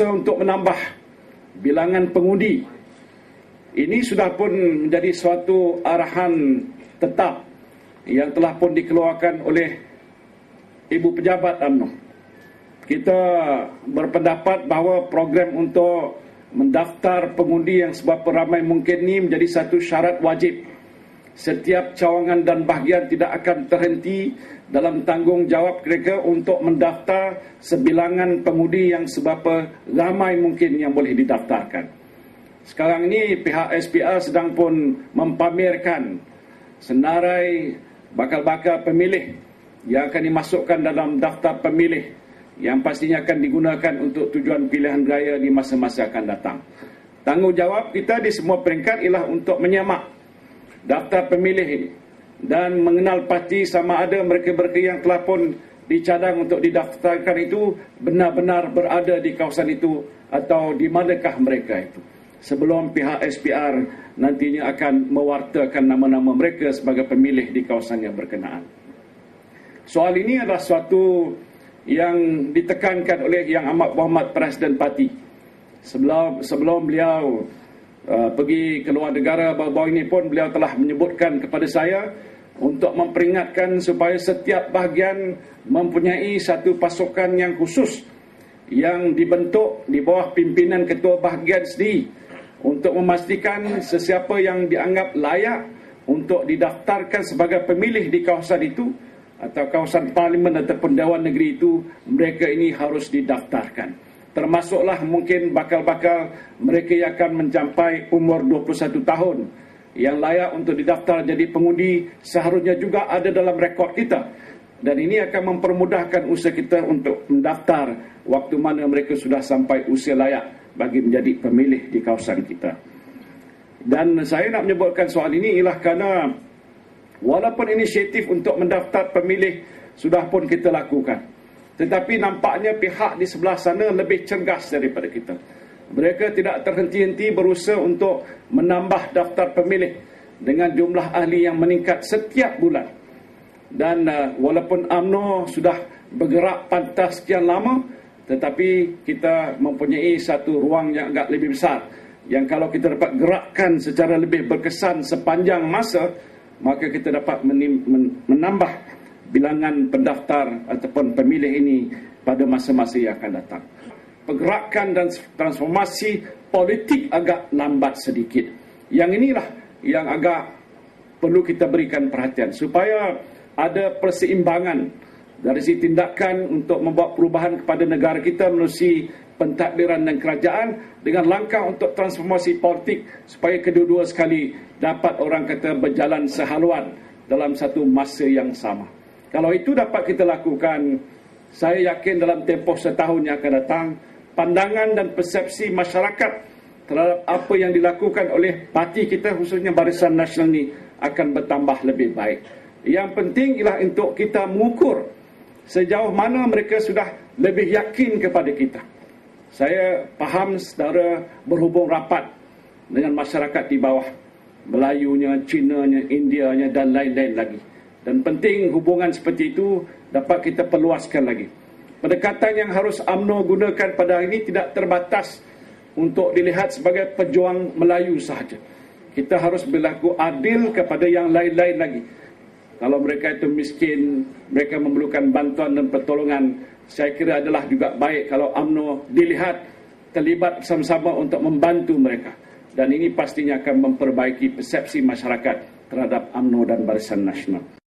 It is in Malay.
berusaha untuk menambah bilangan pengundi. Ini sudah pun menjadi suatu arahan tetap yang telah pun dikeluarkan oleh Ibu Pejabat UMNO. Kita berpendapat bahawa program untuk mendaftar pengundi yang seberapa ramai mungkin ini menjadi satu syarat wajib. Setiap cawangan dan bahagian tidak akan terhenti dalam tanggungjawab mereka untuk mendaftar sebilangan pengundi yang seberapa ramai mungkin yang boleh didaftarkan. Sekarang ini pihak SPR sedang pun mempamerkan senarai bakal-bakal pemilih yang akan dimasukkan dalam daftar pemilih yang pastinya akan digunakan untuk tujuan pilihan raya di masa-masa akan datang. Tanggungjawab kita di semua peringkat ialah untuk menyemak daftar pemilih ini dan mengenal pasti sama ada mereka-mereka yang telah pun dicadang untuk didaftarkan itu benar-benar berada di kawasan itu atau di manakah mereka itu. Sebelum pihak SPR nantinya akan mewartakan nama-nama mereka sebagai pemilih di kawasan yang berkenaan. Soal ini adalah suatu yang ditekankan oleh Yang Amat Berhormat Presiden Parti. Sebelum beliau pergi ke luar negara baru-baru ini pun beliau telah menyebutkan kepada saya untuk memperingatkan supaya setiap bahagian mempunyai satu pasukan yang khusus yang dibentuk di bawah pimpinan ketua bahagian sendiri untuk memastikan sesiapa yang dianggap layak untuk didaftarkan sebagai pemilih di kawasan itu atau kawasan parlimen ataupun Dewan Negeri itu, mereka ini harus didaftarkan. Termasuklah mungkin bakal-bakal mereka yang akan mencapai umur 21 tahun yang layak untuk didaftar jadi pengundi seharusnya juga ada dalam rekod kita. Dan ini akan mempermudahkan usaha kita untuk mendaftar waktu mana mereka sudah sampai usia layak bagi menjadi pemilih di kawasan kita. Dan saya nak menyebutkan soal ini ialah kerana walaupun inisiatif untuk mendaftar pemilih sudah pun kita lakukan, tetapi nampaknya pihak di sebelah sana lebih cergas daripada kita. Mereka tidak terhenti-henti berusaha untuk menambah daftar pemilih dengan jumlah ahli yang meningkat setiap bulan. Dan walaupun UMNO sudah bergerak pantas sekian lama, tetapi kita mempunyai satu ruang yang agak lebih besar, yang kalau kita dapat gerakkan secara lebih berkesan sepanjang masa, maka kita dapat menambah bilangan pendaftar ataupun pemilih ini pada masa-masa yang akan datang. Pergerakan dan transformasi politik agak lambat sedikit. Yang inilah yang agak perlu kita berikan perhatian supaya ada perseimbangan dari segi tindakan untuk membuat perubahan kepada negara kita melalui pentadbiran dan kerajaan dengan langkah untuk transformasi politik supaya kedua-dua sekali dapat orang kata berjalan sehaluan dalam satu masa yang sama. Kalau itu dapat kita lakukan, saya yakin dalam tempoh setahun yang akan datang, pandangan dan persepsi masyarakat terhadap apa yang dilakukan oleh parti kita khususnya Barisan Nasional ini akan bertambah lebih baik. Yang penting ialah untuk kita mengukur sejauh mana mereka sudah lebih yakin kepada kita. Saya faham saudara berhubung rapat dengan masyarakat di bawah, Melayunya, Cinanya, Indianya dan lain-lain lagi. Dan penting hubungan seperti itu dapat kita perluaskan lagi. Pendekatan yang harus UMNO gunakan pada hari ini tidak terbatas untuk dilihat sebagai pejuang Melayu sahaja. Kita harus berlaku adil kepada yang lain-lain lagi. Kalau mereka itu miskin, mereka memerlukan bantuan dan pertolongan, saya kira adalah juga baik kalau UMNO dilihat terlibat bersama-sama untuk membantu mereka. Dan ini pastinya akan memperbaiki persepsi masyarakat terhadap UMNO dan Barisan Nasional.